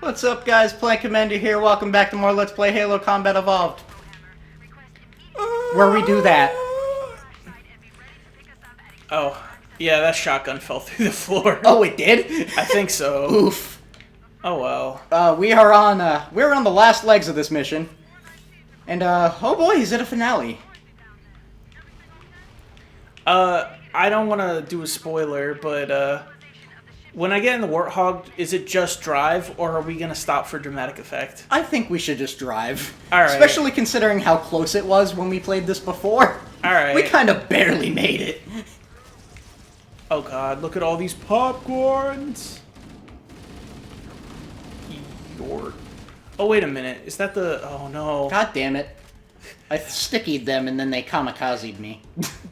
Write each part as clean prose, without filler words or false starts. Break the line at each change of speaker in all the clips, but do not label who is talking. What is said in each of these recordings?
What's up, guys? Plank Commander here. Welcome back to more Let's Play Halo Combat Evolved. Where we do that.
Oh, yeah, that shotgun fell through the floor.
Oh, it did?
I think so.
Oof.
Oh well.
We're on the last legs of this mission. And, oh boy, is it a finale.
I don't want to do a spoiler, but, when I get in the Warthog, is it just drive, or are we going to stop for dramatic effect?
I think we should just drive.
Alright.
Especially considering how close it was when we played this before.
Alright.
We kind of barely made it.
Oh god, look at all these popcorns! York. Oh, wait a minute. Is that the... Oh, no.
God damn it. I stickied them and then they kamikazed me.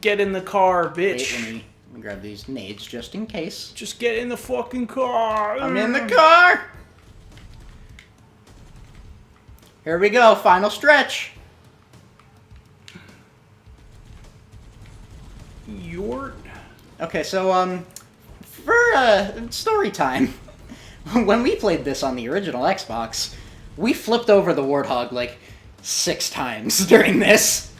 Get in the car, bitch.
Wait, let me grab these nades just in case.
Just get in the fucking car.
I'm in the car! Here we go, final stretch.
York.
Okay, so, for, story time. When we played this on the original Xbox, we flipped over the Warthog, like, 6 times during this.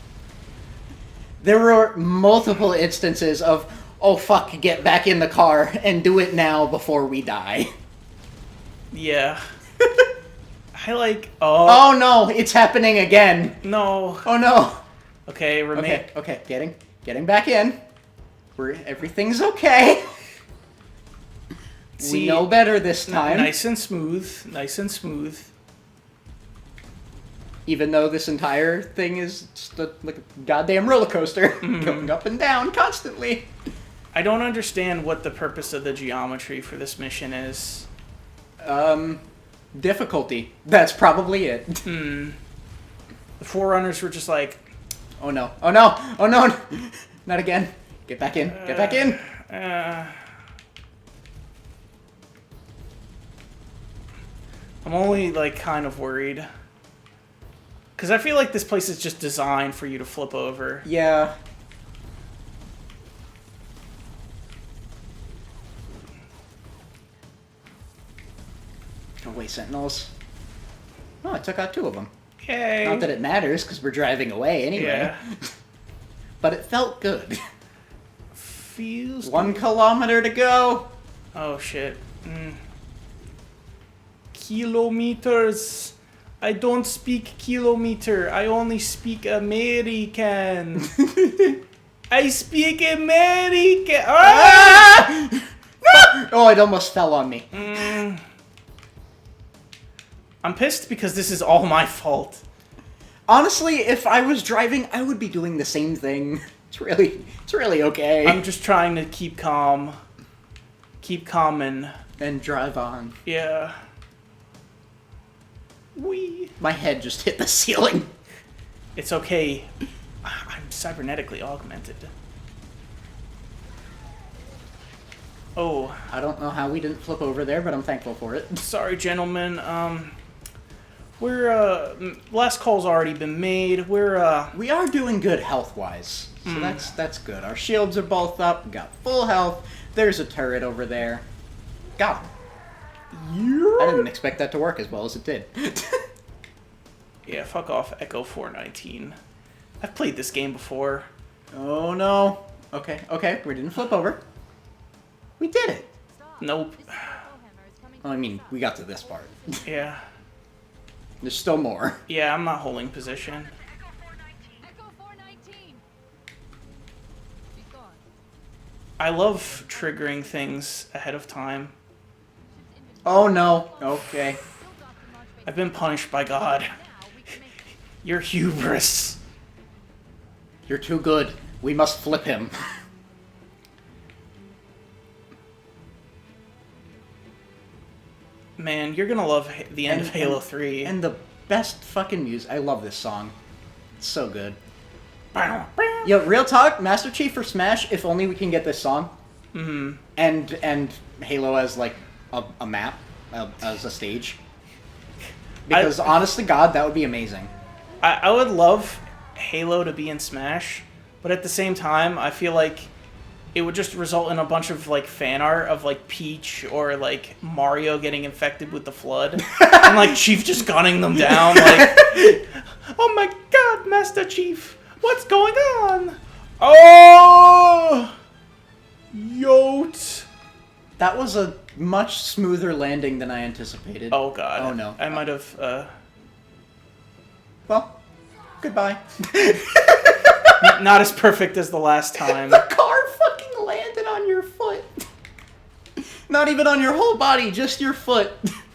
There were multiple instances of, oh fuck, get back in the car and do it now before we die.
Yeah. I like... Oh.
Oh no, it's happening again.
No.
Oh no.
Okay, remain...
Okay, getting back in. Everything's okay.
See,
we know better this time.
Nice and smooth. Nice and smooth.
Even though this entire thing is just like a goddamn roller coaster, going up and down constantly.
I don't understand what the purpose of the geometry for this mission is.
Difficulty. That's probably it.
The Forerunners were just like...
Oh no, oh no, oh no! Not again. Get back in, get back in!
I'm only, like, kind of worried. Because I feel like this place is just designed for you to flip over.
Yeah. Oh wait, Sentinels. Oh, I took out 2 of them.
Yay!
Not that it matters, because we're driving away anyway.
Yeah.
But it felt good.
Feels
1 kilometer to go!
Oh, shit. Kilometers. I don't speak kilometer. I only speak American. I speak American. Ah!
Oh, it almost fell on me.
I'm pissed because this is all my fault.
Honestly, if I was driving, I would be doing the same thing. It's really okay.
I'm just trying to keep calm. Keep calm and
drive on.
yeah. Wee.
My head just hit the ceiling.
It's okay. I'm cybernetically augmented. Oh.
I don't know how we didn't flip over there, but I'm thankful for it.
Sorry, gentlemen. We're, last call's already been made.
We are doing good health-wise, so that's good. Our shields are both up, we got full health. There's a turret over there. Got him. I didn't expect that to work as well as it did.
Yeah, fuck off, Echo 419. I've played this game before.
Oh no. Okay, we didn't flip over. We did it.
Nope.
Well, I mean, we got to this part.
Yeah.
There's still more.
Yeah, I'm not holding position.
Echo 419. She's gone.
I love triggering things ahead of time.
Oh no. Okay.
I've been punished by God. Your hubris.
You're too good. We must flip him.
Man, you're gonna love the end of Halo 3.
And the best fucking music. I love this song. It's so good. Yo, real talk, Master Chief for Smash, if only we can get this song. And Halo as, like, a map, as a stage. Because, honest to God, that would be amazing.
I would love Halo to be in Smash, but at the same time, I feel like it would just result in a bunch of like fan art of like Peach or like Mario getting infected with the flood, and like Chief just gunning them down. Like, oh my God, Master Chief, what's going on? Oh, yote.
That was a much smoother landing than I anticipated.
Oh God.
Oh no.
I might have.
Well, goodbye.
Not as perfect as the last time.
The car fucking landed on your foot. Not even on your whole body, just your foot.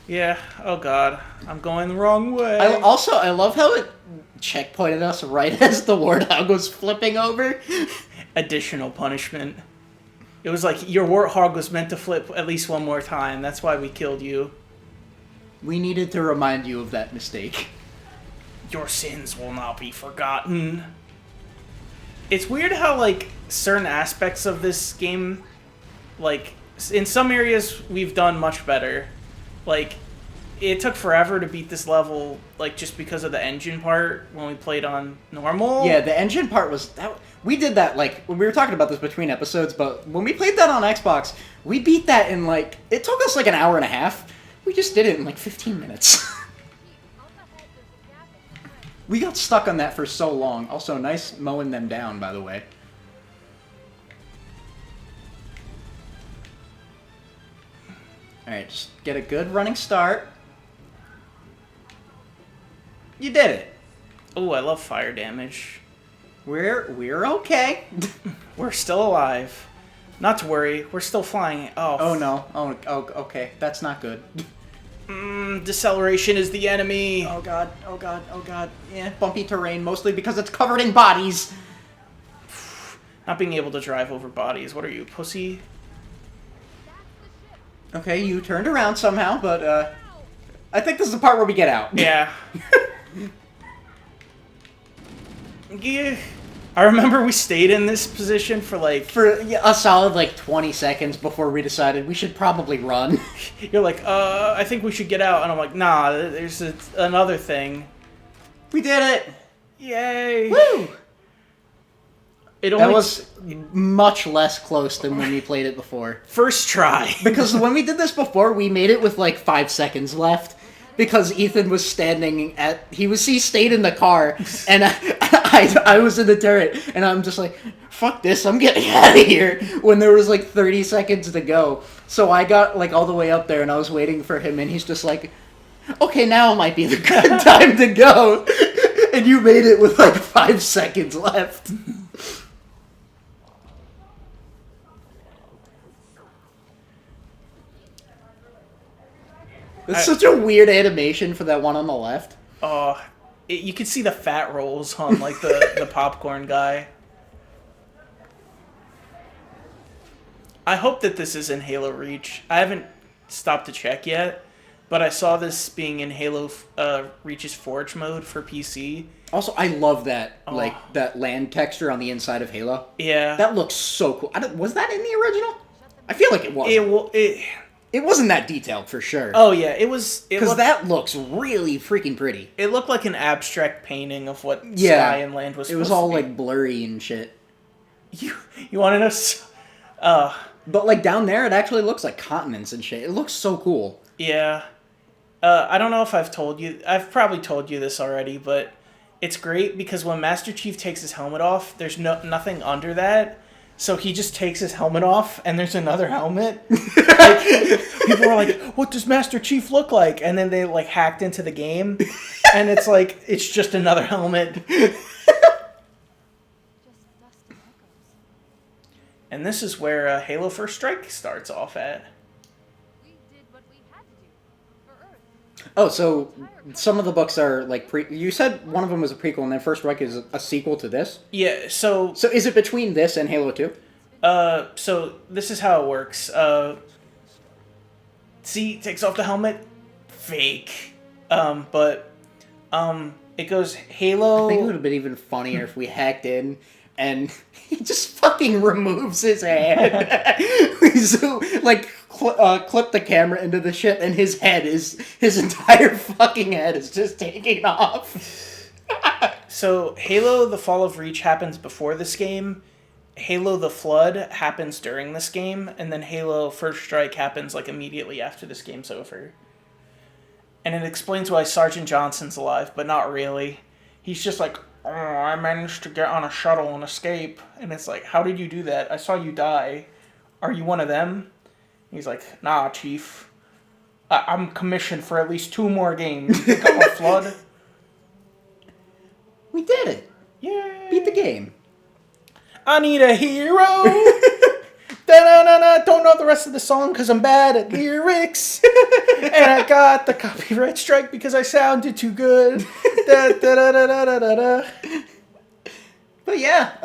Yeah. Oh God. I'm going the wrong way.
I love how it checkpointed us right as the Warthog was flipping over.
Additional punishment. It was like your Warthog was meant to flip at least one more time. That's why we killed you.
We needed to remind you of that mistake.
Your sins will not be forgotten. It's weird how, like, certain aspects of this game, like, in some areas we've done much better. Like, it took forever to beat this level, like, just because of the engine part when we played on normal.
Yeah, the engine part was... we did that, like, we were talking about this between episodes, but when we played that on Xbox, we beat that in, like... It took us, like, an hour and a half. We just did it in, like, 15 minutes. We got stuck on that for so long. Also, nice mowing them down, by the way. Alright, just get a good running start. You did it.
Oh, I love fire damage.
We're okay.
We're still alive. Not to worry, we're still flying.
Oh no. Oh, okay. That's not good.
Deceleration is the enemy.
Oh god, oh god, oh god. Yeah, bumpy terrain, mostly because it's covered in bodies.
Not being able to drive over bodies. What are you, pussy?
Okay, you turned around somehow, but, I think this is the part where we get out.
Yeah. Yeah. I remember we stayed in this position for, like...
For a solid, like, 20 seconds before we decided we should probably run.
You're like, I think we should get out. And I'm like, nah, there's another thing.
We did it!
Yay!
Woo!
That
was much less close than when we played it before.
First try.
Because when we did this before, we made it with, like, 5 seconds left. Because Ethan was standing at... He stayed in the car, and I was in the turret, and I'm just like, fuck this, I'm getting out of here, when there was, like, 30 seconds to go. So I got, like, all the way up there, and I was waiting for him, and he's just like, okay, now might be the good time to go. And you made it with, like, 5 seconds left. It's such a weird animation for that one on the left.
Oh, you could see the fat rolls on, like, the popcorn guy. I hope that this is in Halo Reach. I haven't stopped to check yet, but I saw this being in Halo Reach's Forge mode for PC.
Also, I love that, like, that land texture on the inside of Halo.
Yeah.
That looks so cool. Was that in the original? I feel like it was. It wasn't that detailed, for sure.
Oh, yeah, it was...
Because that looks really freaking pretty.
It looked like an abstract painting of what sky and land was supposed to be.
It was all, like, blurry and shit.
You want to know...
But, like, down there, it actually looks like continents and shit. It looks so cool.
Yeah. I don't know if I've told you... I've probably told you this already, but it's great because when Master Chief takes his helmet off, there's nothing under that. So he just takes his helmet off, and there's another helmet. Like, people are like, what does Master Chief look like? And then they, like, hacked into the game, and it's like, it's just another helmet. And this is where Halo First Strike starts off at.
We did what we had to do for Earth.
Oh, so some of the books are, like, you said one of them was a prequel, and then First Strike is a sequel to this?
Yeah, so...
So is it between this and Halo 2?
So this is how it works. See, takes off the helmet. Fake. But it goes Halo...
I think it would have been even funnier if we hacked in and he just fucking removes his hand. So, like, clip the camera into the ship, and his entire fucking head is just taking off.
So, Halo: The Fall of Reach happens before this game, Halo the Flood happens during this game, and then Halo First Strike happens like immediately after this game's over. And it explains why Sergeant Johnson's alive, but not really. He's just like, oh, I managed to get on a shuttle and escape. And it's like, how did you do that? I saw you die. Are you one of them? He's like, nah, Chief. I'm commissioned for at least 2 more games. You think I'm a flood?
We did it.
Yay.
Beat the game.
I need a hero. Da-na-na-na. Don't know the rest of the song because I'm bad at lyrics. And I got the copyright strike because I sounded too good. Da-da-da-da-da-da-da.
But yeah,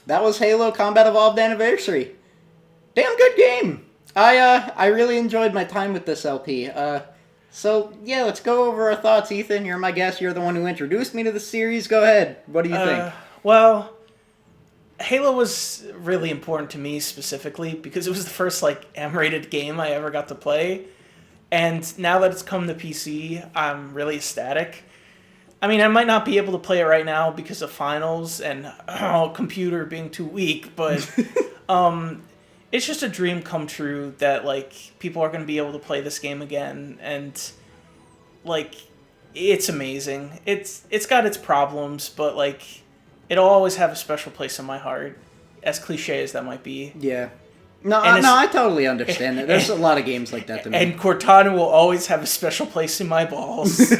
that was Halo Combat Evolved Anniversary. Damn good game. I really enjoyed my time with this LP. So yeah, let's go over our thoughts. Ethan, you're my guest. You're the one who introduced me to the series. Go ahead. What do you think?
Well, Halo was really important to me specifically because it was the first like M-rated game I ever got to play. And now that it's come to PC, I'm really ecstatic. I mean, I might not be able to play it right now because of finals and computer being too weak, but it's just a dream come true that like people are going to be able to play this game again, and like it's amazing. It's got its problems, but like it'll always have a special place in my heart, as cliche as that might be.
Yeah. No, I totally understand that. There's a lot of games like that to me.
And Cortana will always have a special place in my balls.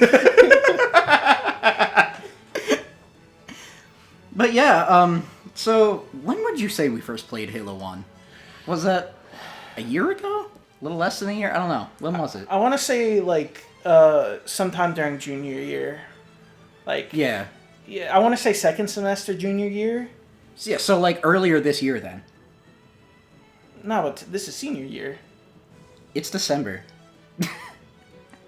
But yeah, so when would you say we first played Halo 1? Was that a year ago? A little less than a year? I don't know. When was it?
I want to say like sometime during junior year. Like
Yeah,
I want to say second semester junior year.
so like earlier this year then.
No, but this is senior year.
It's December.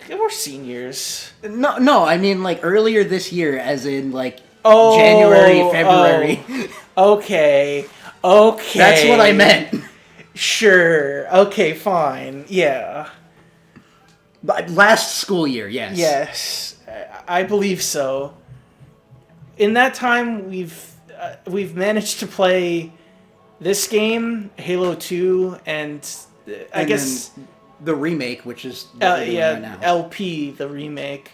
We're seniors.
No, I mean like earlier this year, as in like January, February.
Okay.
That's what I meant.
Sure. Okay, fine. Yeah.
But last school year, yes.
Yes. I believe so. In that time, we've managed to play this game, Halo 2, and I guess
then the remake, which is
right
now.
LP, the remake.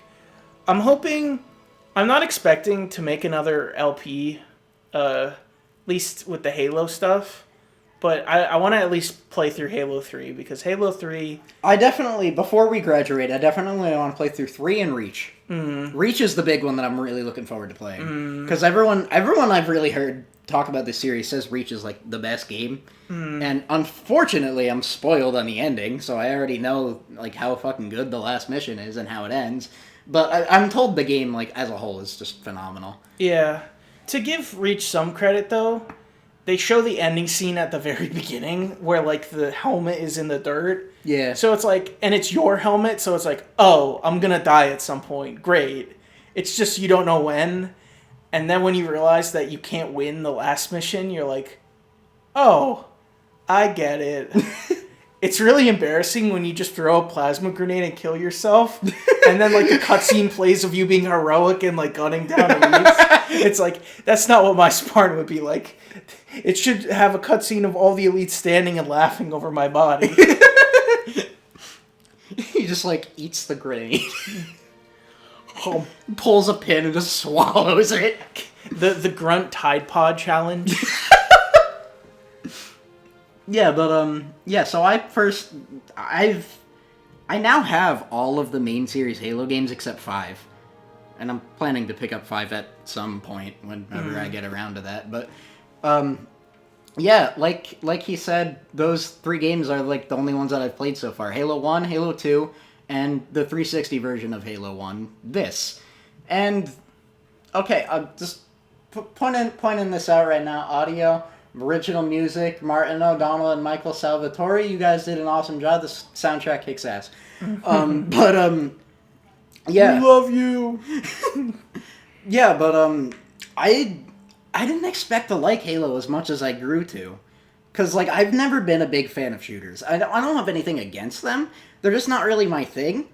I'm not expecting to make another LP, at least with the Halo stuff. But I want to at least play through Halo 3, because Halo 3...
before we graduate, I definitely want to play through 3 and Reach. Reach is the big one that I'm really looking forward to playing. Because everyone I've really heard talk about this series says Reach is like the best game. And unfortunately, I'm spoiled on the ending, so I already know like how fucking good the last mission is and how it ends. But I'm told the game like as a whole is just phenomenal.
Yeah. To give Reach some credit, though... They show the ending scene at the very beginning where, like, the helmet is in the dirt.
Yeah.
So it's like, and it's your helmet, so it's like, oh, I'm gonna die at some point. Great. It's just you don't know when. And then when you realize that you can't win the last mission, you're like, oh, I get it. It's really embarrassing when you just throw a plasma grenade and kill yourself. And then, like, the cutscene plays of you being heroic and, like, gunning down elites. It's like, that's not what my Spartan would be like. It should have a cutscene of all the elites standing and laughing over my body.
He just, like, eats the grenade. Pulls a pin and just swallows it.
The grunt Tide Pod challenge.
Yeah, but, so I now have all of the main series Halo games except 5. And I'm planning to pick up 5 at some point whenever I get around to that. But, yeah, like he said, those 3 games are, like, the only ones that I've played so far. Halo 1, Halo 2, and the 360 version of Halo 1, this. And, okay, I'll just pointing this out right now. Audio, original music, Martin O'Donnell and Michael Salvatore. You guys did an awesome job. The soundtrack kicks ass. Yeah.
We love you.
Yeah, but, I didn't expect to like Halo as much as I grew to. Because, like, I've never been a big fan of shooters. I don't have anything against them. They're just not really my thing.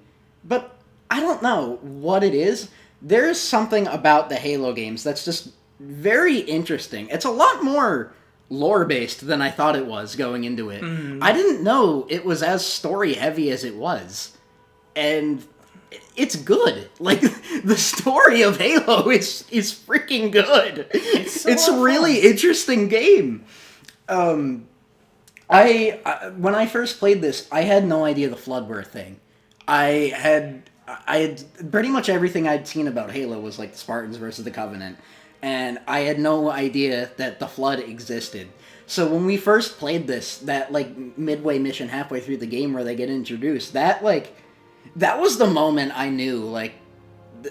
But I don't know what it is. There's something about the Halo games that's just very interesting. It's a lot more lore based than I thought it was going into it.
Mm-hmm.
I didn't know it was as story heavy as it was, and it's good. Like the story of Halo is freaking good. It's
so
a really
fun.
interesting game. I when I first played this, I had no idea the Flood were a thing. I had pretty much everything I'd seen about Halo was like the Spartans versus the Covenant, and I had no idea that the Flood existed. So when we first played this, that like midway mission halfway through the game where they get introduced, that was the moment I knew, like,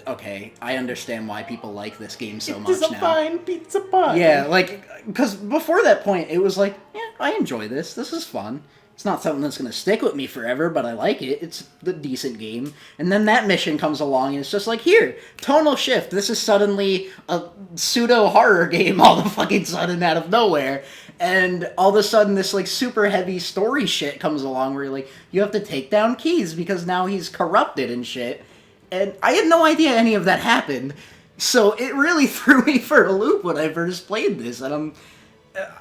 okay, I understand why people like this game so much
It's a
now.
fine pizza pie.
Yeah, like, because before that point, it was like, yeah, I enjoy this. This is fun. It's not something that's going to stick with me forever, but I like it. It's a decent game. And then that mission comes along, and it's just like, here, tonal shift. This is suddenly a pseudo-horror game all of a fucking sudden out of nowhere. And all of a sudden, this, like, super heavy story shit comes along where, like, you have to take down Keys because now he's corrupted and shit. And I had no idea any of that happened. So it really threw me for a loop when I first played this. And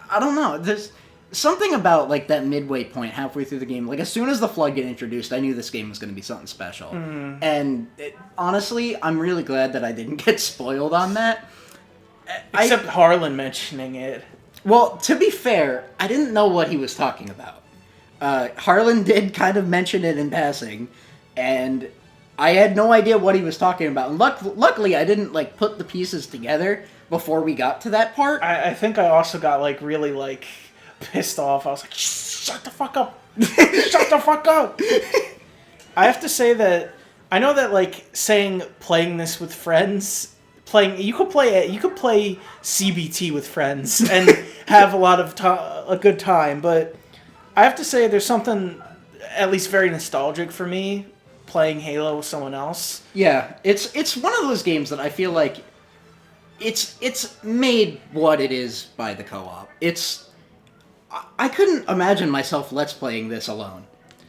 I don't know, there's something about, like, that midway point halfway through the game. Like, as soon as the Flood get introduced, I knew this game was going to be something special. And honestly, I'm really glad that I didn't get spoiled on that.
Except Harlan mentioning it.
Well, to be fair, I didn't know what he was talking about. Harlan did kind of mention it in passing, and I had no idea what he was talking about. And luckily, I didn't, like, put the pieces together before we got to that part.
I think I also got, like, really, like, pissed off. I was like, shut the fuck up. Shut the fuck up. I have to say that I know that, like, playing this with friends, you could play CBT with friends and have a good time, but I have to say there's something at least very nostalgic for me playing Halo with someone else.
Yeah, it's one of those games that I feel like it's made what it is by the co-op. I couldn't imagine myself let's playing this alone.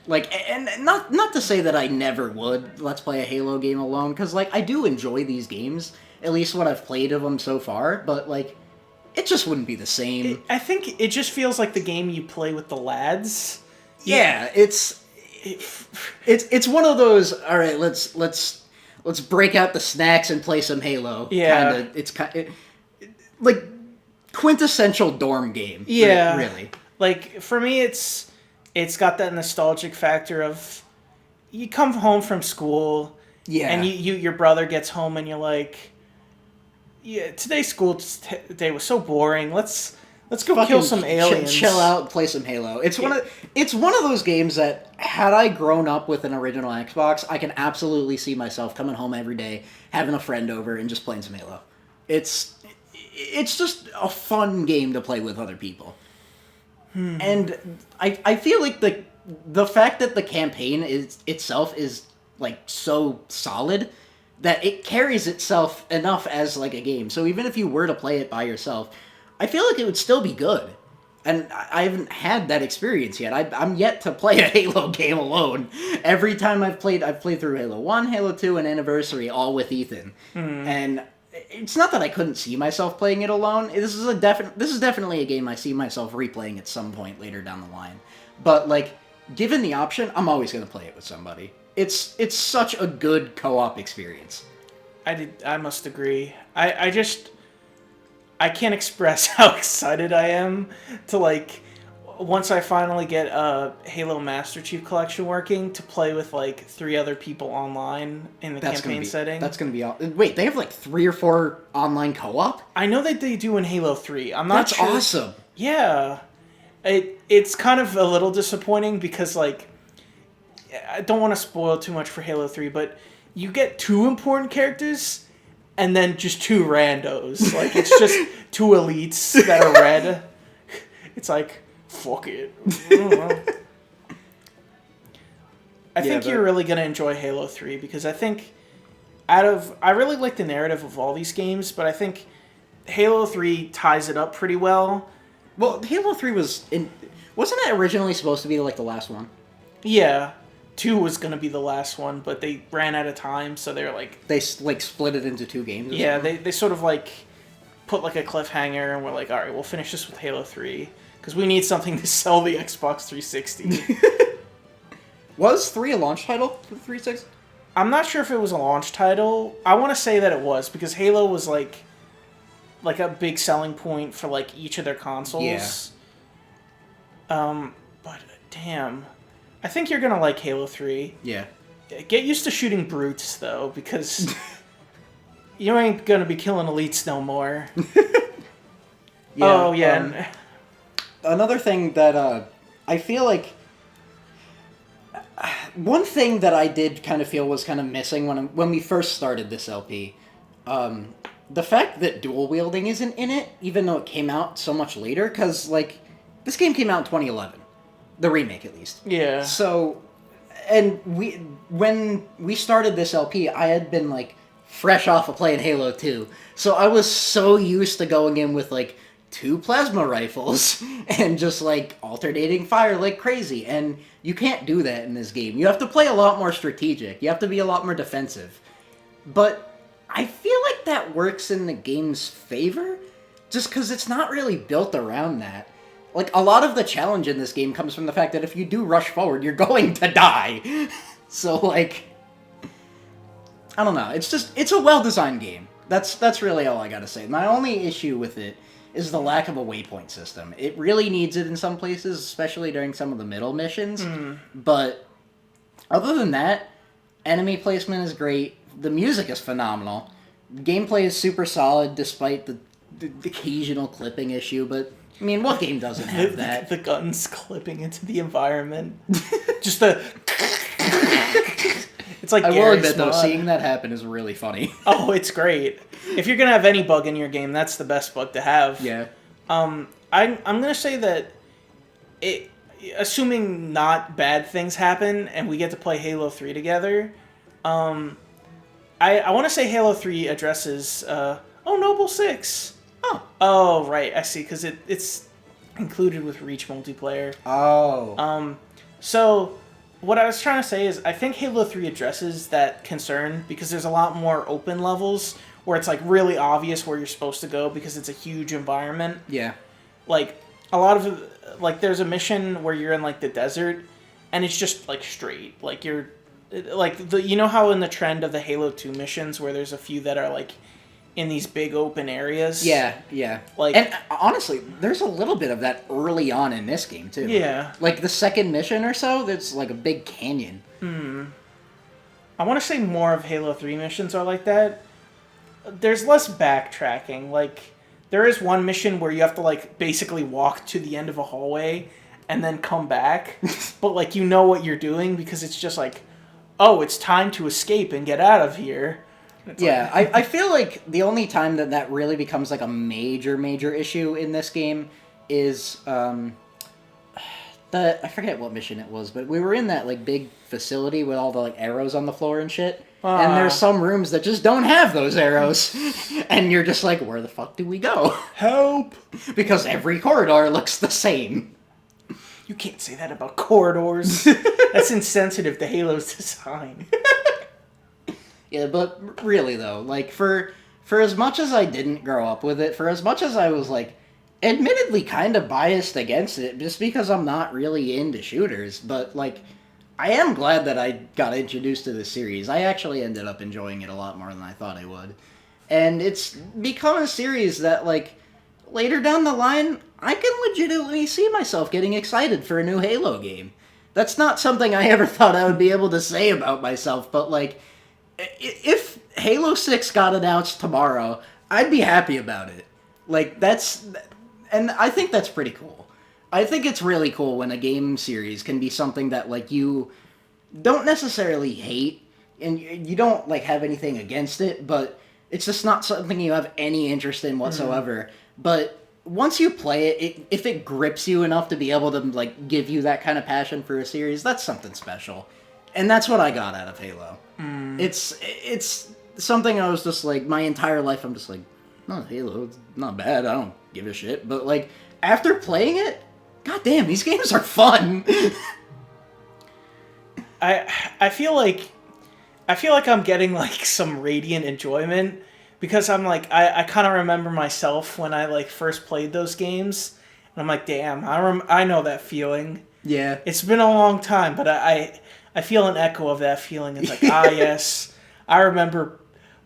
Like, and not to say that I never would let's play a Halo game alone, because, like, I do enjoy these games, at least what I've played of them so far, but, like, it just wouldn't be the same.
I think it just feels like the game you play with the lads.
Yeah, it's one of those, all right, let's break out the snacks and play some Halo.
Yeah.
Kinda, it's like quintessential dorm game.
Yeah.
Really.
Like, for me, it's got that nostalgic factor of you come home from school,
Yeah.
and your brother gets home and you're like, yeah, today's school day was so boring. Let's go
Fucking
kill some aliens.
Chill out, play some Halo. It's one of those games that, had I grown up with an original Xbox, I can absolutely see myself coming home every day, having a friend over, and just playing some Halo. It's just a fun game to play with other people. And I feel like the fact that the campaign itself is, like, so solid that it carries itself enough as, like, a game. So even if you were to play it by yourself, I feel like it would still be good. And I haven't had that experience yet. I'm yet to play a Halo game alone. Every time I've played through Halo 1, Halo 2, and Anniversary, all with Ethan. And it's not that I couldn't see myself playing it alone. This is definitely a game I see myself replaying at some point later down the line. But, like, given the option, I'm always going to play it with somebody. It's such a good co-op experience.
I must agree. I can't express how excited I am to, like, once I finally get a Halo Master Chief Collection working, to play with, like, 3 other people online in the campaign setting.
That's going to be all... Wait, they have, like, 3 or 4 online co-op?
I know that they do in Halo 3. I'm not sure.
That's awesome.
Yeah. It's kind of a little disappointing because, like, I don't want to spoil too much for Halo 3, but you get 2 important characters and then just 2 randos. Like, it's just 2 elites that are red. It's like, fuck it. I don't know. I think you're really going to enjoy Halo 3 because I think I really like the narrative of all these games, but I think Halo 3 ties it up pretty well.
Well, Halo 3 wasn't it originally supposed to be, like, the last one?
Yeah. 2 was going to be the last one, but they ran out of time, so they're like...
They, like, split it into 2 games?
Yeah, they sort of, like, put like a cliffhanger, and we're like, all right, we'll finish this with Halo 3 because we need something to sell the Xbox 360.
Was 3 a launch title for the 360?
I'm not sure if it was a launch title. I want to say that it was because Halo was like a big selling point for like each of their consoles. Yeah. But damn, I think you're gonna like Halo 3.
Yeah.
Get used to shooting brutes though, because you ain't gonna be killing elites no more.
Yeah,
oh yeah.
Another thing that I feel like one thing that I did kind of feel was kind of missing when we first started this LP, the fact that dual wielding isn't in it, even though it came out so much later, because like this game came out in 2011, the remake at least.
Yeah.
So, and when we started this LP, I had been like fresh off of playing Halo 2, so I was so used to going in with like 2 plasma rifles and just like alternating fire like crazy, and you can't do that in this game. You have to play a lot more strategic. You have to be a lot more defensive. But I feel like that works in the game's favor, just because it's not really built around that. Like, a lot of the challenge in this game comes from the fact that if you do rush forward, you're going to die. So, like, I don't know. It's a well-designed game. That's really all I gotta say. My only issue with it is the lack of a waypoint system. It really needs it in some places, especially during some of the middle missions. But other than that, enemy placement is great. The music is phenomenal. Gameplay is super solid despite the occasional clipping issue, but I mean, what game doesn't have that?
The guns clipping into the environment. Just the... It's like
I will
Gary's
admit, though,
mod.
seeing that happen is really funny.
Oh, it's great. If you're gonna have any bug in your game, that's the best bug to have.
Yeah.
I'm gonna say that it, assuming not bad things happen and we get to play Halo 3 together, I want to say Halo 3 addresses Noble 6. Oh, right, I see, because it's included with Reach multiplayer.
Oh.
So what I was trying to say is I think Halo 3 addresses that concern because there's a lot more open levels where it's like really obvious where you're supposed to go because it's a huge environment.
Yeah.
Like a lot of like there's a mission where you're in like the desert and it's just like straight. Like you're like you know how in the trend of the Halo 2 missions where there's a few that are like in these big open areas.
Yeah, yeah.
Like,
and honestly, there's a little bit of that early on in this game too.
Yeah.
Like the second mission or so, there's like a big canyon.
I want to say more of Halo 3 missions are like that. There's less backtracking. Like there is one mission where you have to like basically walk to the end of a hallway and then come back, but like you know what you're doing because it's just like, oh, it's time to escape and get out of here.
Yeah, I feel like the only time that really becomes like a major issue in this game is I forget what mission it was, but we were in that like big facility with all the like arrows on the floor and shit. And there's some rooms that just don't have those arrows. And you're just like, where the fuck do we go?
Help!
Because every corridor looks the same.
You can't say that about corridors. That's insensitive to Halo's design.
Yeah, but really though, like for as much as I didn't grow up with it, for as much as I was like admittedly kind of biased against it just because I'm not really into shooters, but like I am glad that I got introduced to the series. I actually ended up enjoying it a lot more than I thought I would. And it's become a series that like later down the line I can legitimately see myself getting excited for a new Halo game. That's not something I ever thought I would be able to say about myself, but like if Halo 6 got announced tomorrow, I'd be happy about it. Like, and I think that's pretty cool. I think it's really cool when a game series can be something that, like, you don't necessarily hate, and you don't, like, have anything against it, but it's just not something you have any interest in whatsoever. But once you play it, if it grips you enough to be able to, like, give you that kind of passion for a series, that's something special. And that's what I got out of Halo. It's something I was just like, my entire life I'm just like, no, Halo, it's not bad, I don't give a shit. But like, after playing it, goddamn, these games are fun.
I feel like I'm getting like some radiant enjoyment because I'm like, I kind of remember myself when I like first played those games, and I'm like, damn, I know that feeling.
Yeah.
It's been a long time, but I feel an echo of that feeling. It's like, ah, yes, I remember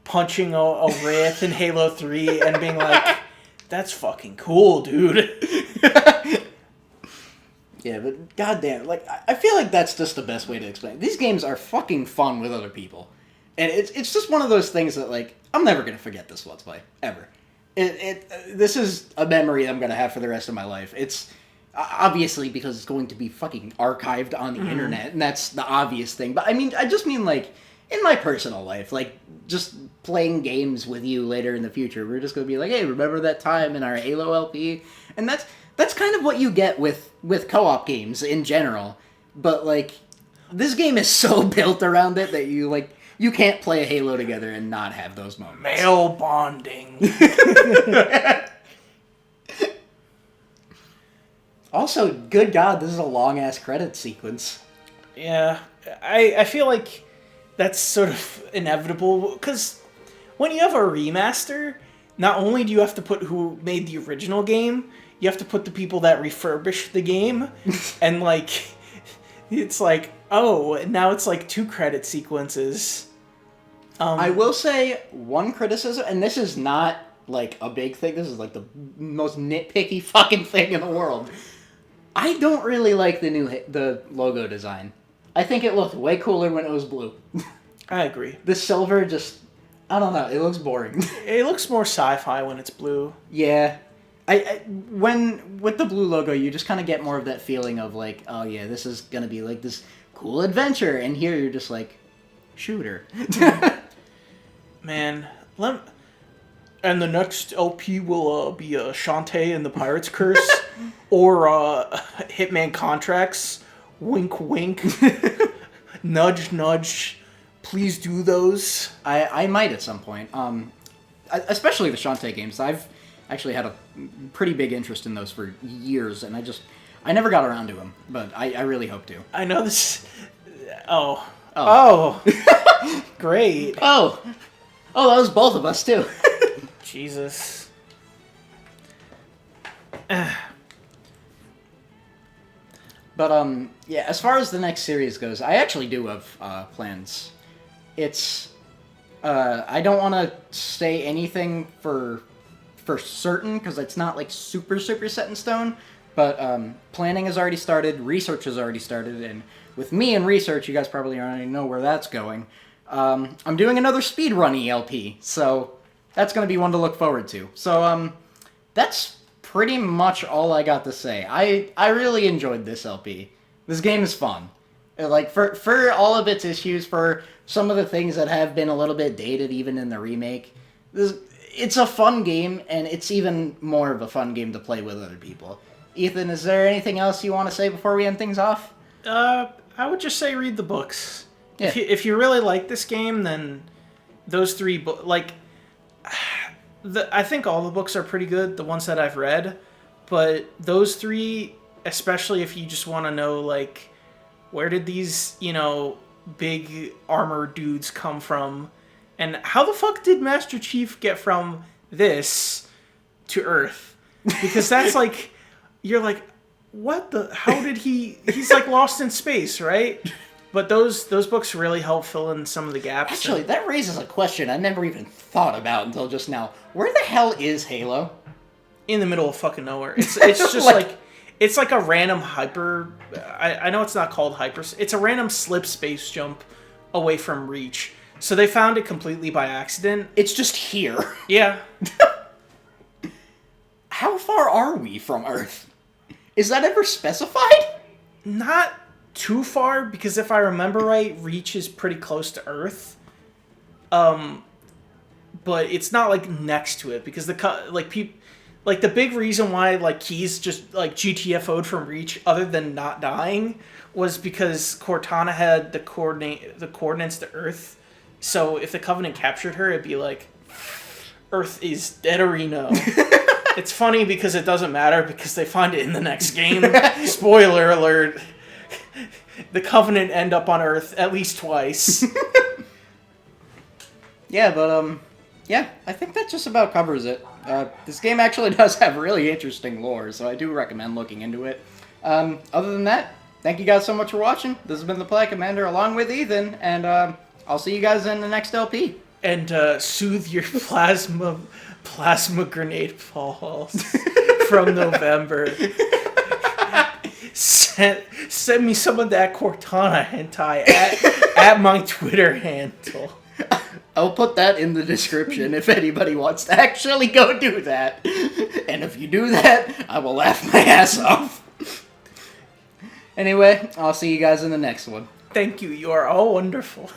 punching a Wraith in Halo 3 and being like, that's fucking cool, dude.
Yeah, but goddamn, like I feel like that's just the best way to explain it. These games are fucking fun with other people, and it's just one of those things that like I'm never gonna forget this Let's Play ever. This is a memory I'm gonna have for the rest of my life. It's obviously because it's going to be fucking archived on the internet, and that's the obvious thing. But I mean, I just mean like in my personal life, like just playing games with you later in the future. We're just gonna be like, hey, remember that time in our Halo LP? And that's kind of what you get with co-op games in general. But like, this game is so built around it that you can't play a Halo together and not have those moments.
Male bonding.
Also, good God, this is a long ass credit sequence.
Yeah, I feel like that's sort of inevitable, because when you have a remaster, not only do you have to put who made the original game, you have to put the people that refurbished the game, and like, it's like, oh, now it's like 2 credit sequences.
I will say one criticism, and this is not like a big thing, this is like the most nitpicky fucking thing in the world. I don't really like the logo design. I think it looked way cooler when it was blue.
I agree.
The silver just, I don't know, it looks boring.
It looks more sci-fi when it's blue.
Yeah. When with the blue logo, you just kind of get more of that feeling of like, oh yeah, this is gonna be like this cool adventure, and here you're just like, shooter.
Man, and the next LP will be Shantae and the Pirate's Curse, or Hitman Contracts. Wink, wink. Nudge, nudge. Please do those.
I might at some point. Especially the Shantae games. I've actually had a pretty big interest in those for years, and I never got around to them, but I really hope to.
I know this. Oh. Great.
Oh, that was both of us too.
Jesus.
But yeah, as far as the next series goes, I actually do have plans. It's I don't want to say anything for certain because it's not like super set in stone. But planning has already started, research has already started, and with me and research, you guys probably already know where that's going. I'm doing another speedrun ELP, so that's going to be one to look forward to. So that's pretty much all I got to say. I really enjoyed this LP. This game is fun. Like, for all of its issues, for some of the things that have been a little bit dated even in the remake, it's a fun game, and it's even more of a fun game to play with other people. Ethan, is there anything else you want to say before we end things off?
I would just say read the books.
Yeah.
If you really like this game, then those 3 books, like, I think all the books are pretty good, the ones that I've read, but those 3, especially if you just want to know, like, where did these, big armor dudes come from, and how the fuck did Master Chief get from this to Earth? Because that's like, you're like, what the, how did he's like lost in space, right? But those books really help fill in some of the gaps.
Actually, that raises a question I never even thought about until just now. Where the hell is Halo?
In the middle of fucking nowhere. It's just like it's like a random hyper. I know it's not called hyper. It's a random slip space jump away from Reach. So they found it completely by accident.
It's just here.
Yeah.
How far are we from Earth? Is that ever specified?
Not too far, because if I remember right, Reach is pretty close to Earth. But it's not like next to it, because the big reason why like Keyes just like GTFO'd from Reach, other than not dying, was because Cortana had the coordinates to Earth. So if the Covenant captured her, it'd be like, Earth is dead or no. It's funny because it doesn't matter, because they find it in the next game. Spoiler alert. The Covenant end up on Earth at least twice.
Yeah, but yeah, I think that just about covers it. This game actually does have really interesting lore, so I do recommend looking into it. Other than that, thank you guys so much for watching. This has been the Play Commander along with Ethan, and I'll see you guys in the next LP.
And soothe your plasma grenade balls from November. Send me some of that Cortana hentai at my Twitter handle.
I'll put that in the description if anybody wants to actually go do that. And if you do that, I will laugh my ass off. Anyway, I'll see you guys in the next one.
Thank you. You are all wonderful.